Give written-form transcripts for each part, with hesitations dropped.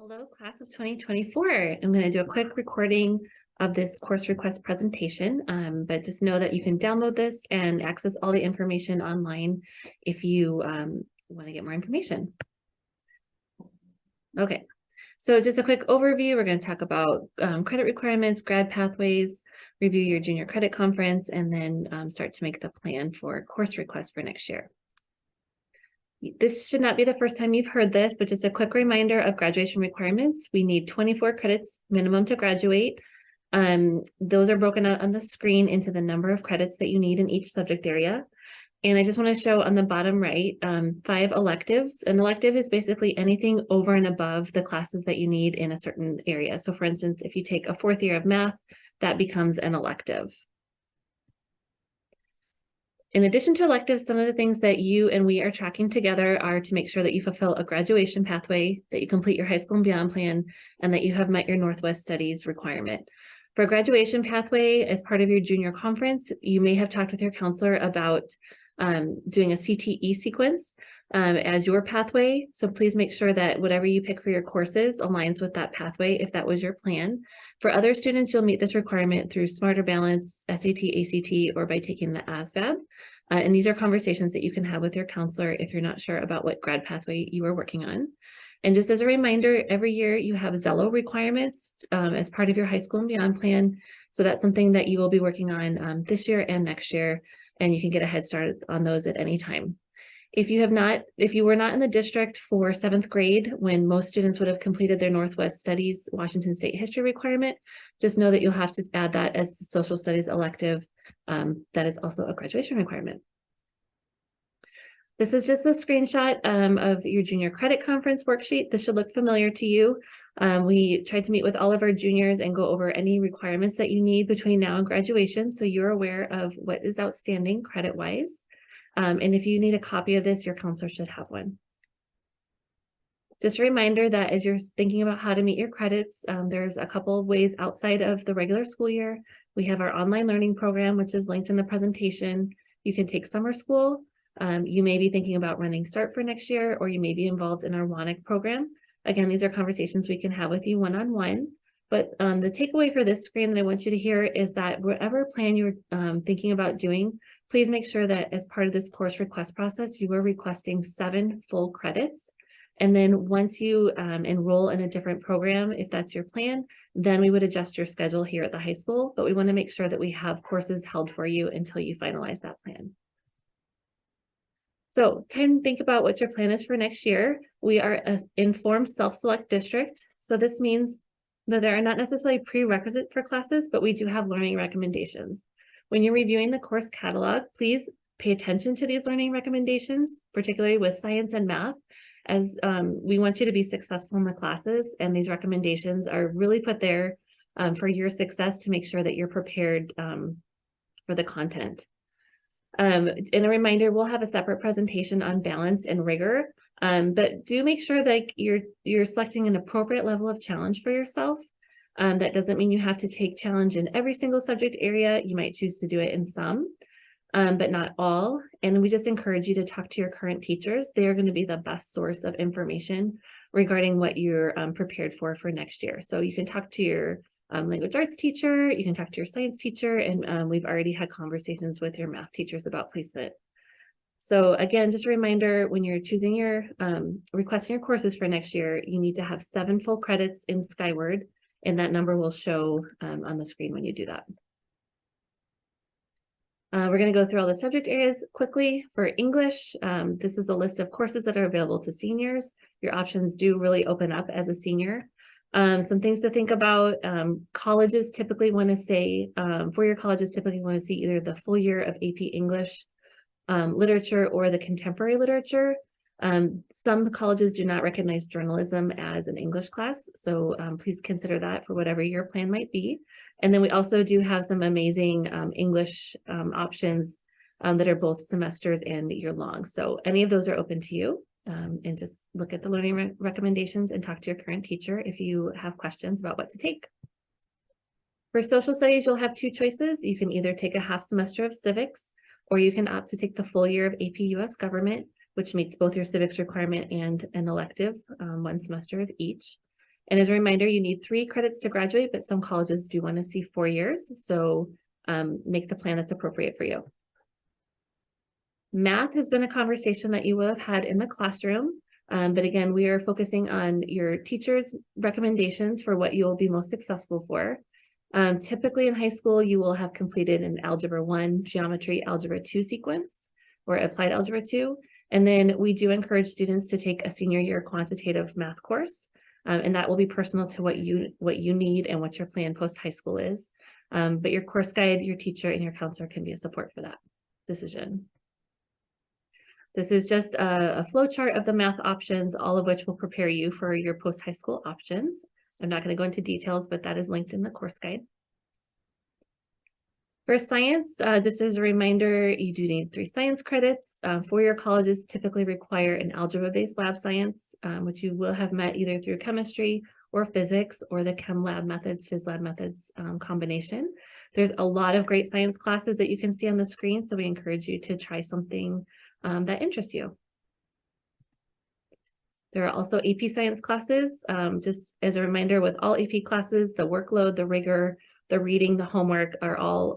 Hello, class of 2024. I'm going to do a quick recording of this course request presentation, but just know that you can download this and access all the information online if you want to get more information. Okay, so just a quick overview. We're going to talk about credit requirements, grad pathways, review your junior credit conference, and then start to make the plan for course requests for next year. This should not be the first time you've heard this, but just a quick reminder of graduation requirements. We need 24 credits minimum to graduate. Those are broken out on the screen into the number of credits that you need in each subject area. And I just want to show on the bottom right, 5 electives. An elective is basically anything over and above the classes that you need in a certain area. So for instance, if you take a 4th year of math, that becomes an elective. In addition to electives, some of the things that you and we are tracking together are to make sure that you fulfill a graduation pathway, that you complete your high school and beyond plan, and that you have met your Northwest Studies requirement. For a graduation pathway, as part of your junior conference, you may have talked with your counselor about doing a CTE sequence as your pathway. So please make sure that whatever you pick for your courses aligns with that pathway if that was your plan. For other students, you'll meet this requirement through Smarter Balance, SAT, ACT, or by taking the ASVAB. And these are conversations that you can have with your counselor if you're not sure about what grad pathway you are working on. And just as a reminder, every year you have Zello requirements as part of your high school and beyond plan. So that's something that you will be working on this year and next year, and you can get a head start on those at any time. If you were not in the district for 7th grade, when most students would have completed their Northwest Studies Washington State history requirement, just know that you'll have to add that as the social studies elective. That is also a graduation requirement. This is just a screenshot of your junior credit conference worksheet. This should look familiar to you. We tried to meet with all of our juniors and go over any requirements that you need between now and graduation, so you're aware of what is outstanding credit-wise. And if you need a copy of this, your counselor should have one. Just a reminder that as you're thinking about how to meet your credits, there's a couple of ways outside of the regular school year. We have our online learning program, which is linked in the presentation. You can take summer school. You may be thinking about running START for next year, or you may be involved in our WANIC program. Again, these are conversations we can have with you one-on-one. But the takeaway for this screen that I want you to hear is that whatever plan you're thinking about doing, please make sure that as part of this course request process, you are requesting 7 full credits. And then once you enroll in a different program, if that's your plan, then we would adjust your schedule here at the high school. But we want to make sure that we have courses held for you until you finalize that plan. So time to think about what your plan is for next year. We are an informed self-select district. So this means that there are not necessarily prerequisites for classes, but we do have learning recommendations. When you're reviewing the course catalog, please pay attention to these learning recommendations, particularly with science and math, as we want you to be successful in the classes, and these recommendations are really put there for your success to make sure that you're prepared for the content. And a reminder, we'll have a separate presentation on balance and rigor, but do make sure that you're selecting an appropriate level of challenge for yourself. That doesn't mean you have to take challenge in every single subject area. You might choose to do it in some, but not all. And we just encourage you to talk to your current teachers. They are going to be the best source of information regarding what you're prepared for next year. So you can talk to your language arts teacher, you can talk to your science teacher, and we've already had conversations with your math teachers about placement. So again, just a reminder, when you're choosing your, requesting your courses for next year, you need to have 7 full credits in Skyward, and that number will show on the screen when you do that. We're going to go through all the subject areas quickly. For English, this is a list of courses that are available to seniors. Your options do really open up as a senior. Some things to think about, colleges typically want to say, 4-year colleges typically want to see either the full year of AP English literature or the contemporary literature. Some colleges do not recognize journalism as an English class, so please consider that for whatever your plan might be. And then we also do have some amazing English options that are both semesters and year-long. So any of those are open to you. And just look at the learning recommendations and talk to your current teacher if you have questions about what to take. For social studies, you'll have 2 choices. You can either take a half semester of civics, or you can opt to take the full year of AP US Government, which meets both your civics requirement and an elective, 1 semester of each. And as a reminder, you need 3 credits to graduate, but some colleges do want to see 4 years. So make the plan that's appropriate for you. Math has been a conversation that you will have had in the classroom. But again, we are focusing on your teacher's recommendations for what you'll be most successful for. Typically in high school, you will have completed an Algebra 1, Geometry, Algebra 2 sequence, or Applied Algebra 2. And then we do encourage students to take a senior year quantitative math course. And that will be personal to what you need and what your plan post-high school is. But your course guide, your teacher, and your counselor can be a support for that decision. This is just a flow chart of the math options, all of which will prepare you for your post-high school options. I'm not going to go into details, but that is linked in the course guide. For science, just as a reminder, you do need 3 science credits. 4-year colleges typically require an algebra-based lab science, which you will have met either through chemistry or physics or the chem lab methods, phys lab methods combination. There's a lot of great science classes that you can see on the screen, so we encourage you to try something that interests you. There are also AP science classes. Just as a reminder, with all AP classes, the workload, the rigor, the reading, the homework are all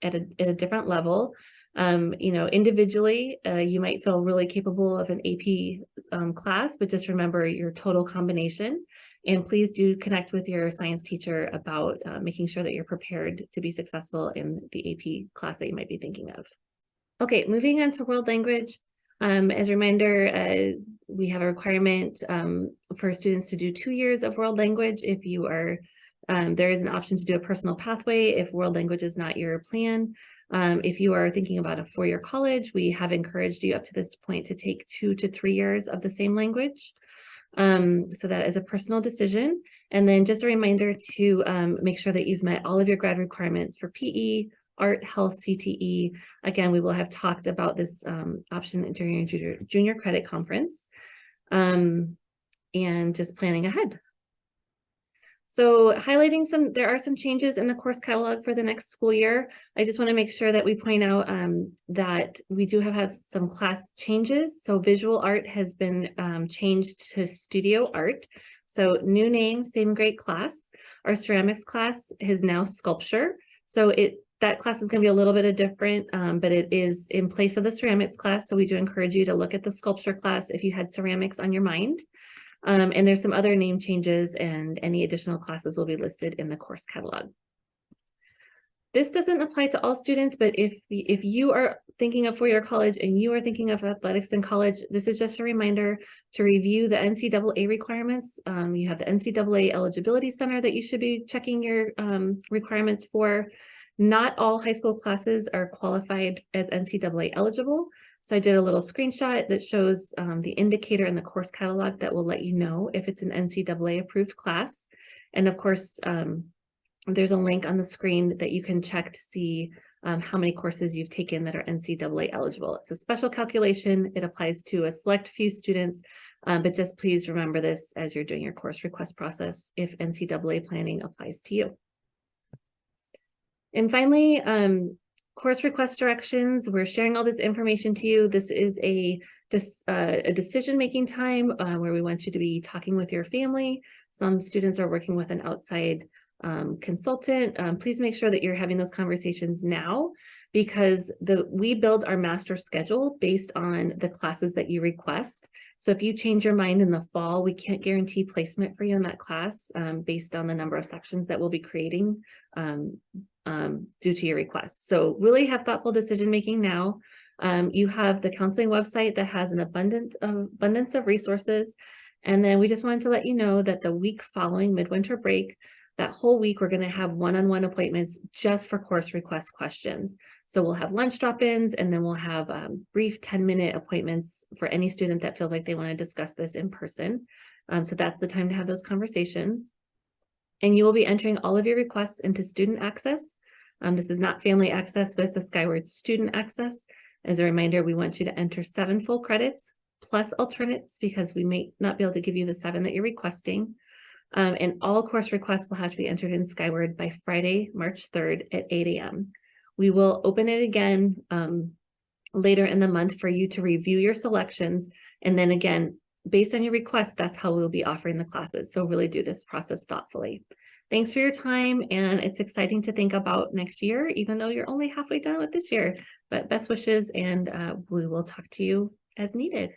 at a different level. You know, individually, you might feel really capable of an AP class, but just remember your total combination. And please do connect with your science teacher about making sure that you're prepared to be successful in the AP class that you might be thinking of. Okay, moving on to world language. As a reminder, we have a requirement for students to do 2 years of world language. If you are, there is an option to do a personal pathway if world language is not your plan. If you are thinking about a 4-year college, we have encouraged you up to this point to take 2 to 3 years of the same language. So that is a personal decision. And then just a reminder to make sure that you've met all of your grad requirements for PE, art, health, CTE. Again, we will have talked about this option during your junior credit conference, and just planning ahead. So highlighting there are some changes in the course catalog for the next school year. I just want to make sure that we point out that we do have some class changes. So visual art has been changed to studio art. So new name, same grade class. Our ceramics class is now sculpture. So that class is going to be a little bit different, but it is in place of the ceramics class. So we do encourage you to look at the sculpture class if you had ceramics on your mind. And there's some other name changes, and any additional classes will be listed in the course catalog. This doesn't apply to all students, but if you are thinking of 4-year college and you are thinking of athletics in college, this is just a reminder to review the NCAA requirements. You have the NCAA Eligibility Center that you should be checking your requirements for. Not all high school classes are qualified as NCAA eligible. So I did a little screenshot that shows the indicator in the course catalog that will let you know if it's an NCAA approved class. And of course, there's a link on the screen that you can check to see how many courses you've taken that are NCAA eligible. It's a special calculation. It applies to a select few students, but just please remember this as you're doing your course request process if NCAA planning applies to you. And finally, course request directions. We're sharing all this information to you. This is a decision-making time where we want you to be talking with your family. Some students are working with an outside consultant. Please make sure that you're having those conversations now, because we build our master schedule based on the classes that you request. So if you change your mind in the fall, we can't guarantee placement for you in that class based on the number of sections that we'll be creating due to your request. So really have thoughtful decision-making now. You have the counseling website that has an abundance of resources. And then we just wanted to let you know that the week following midwinter break, that whole week, we're going to have one-on-one appointments just for course request questions. So we'll have lunch drop-ins, and then we'll have brief 10-minute appointments for any student that feels like they want to discuss this in person. So that's the time to have those conversations. And you will be entering all of your requests into student access. This is not family access, but it's a Skyward student access. As a reminder, we want you to enter 7 full credits plus alternates, because we may not be able to give you the 7 that you're requesting. And all course requests will have to be entered in Skyward by Friday, March 3rd at 8 a.m. We will open it again later in the month for you to review your selections. And then again, based on your request, that's how we'll be offering the classes. So really do this process thoughtfully. Thanks for your time, and it's exciting to think about next year, even though you're only halfway done with this year. But best wishes, and we will talk to you as needed.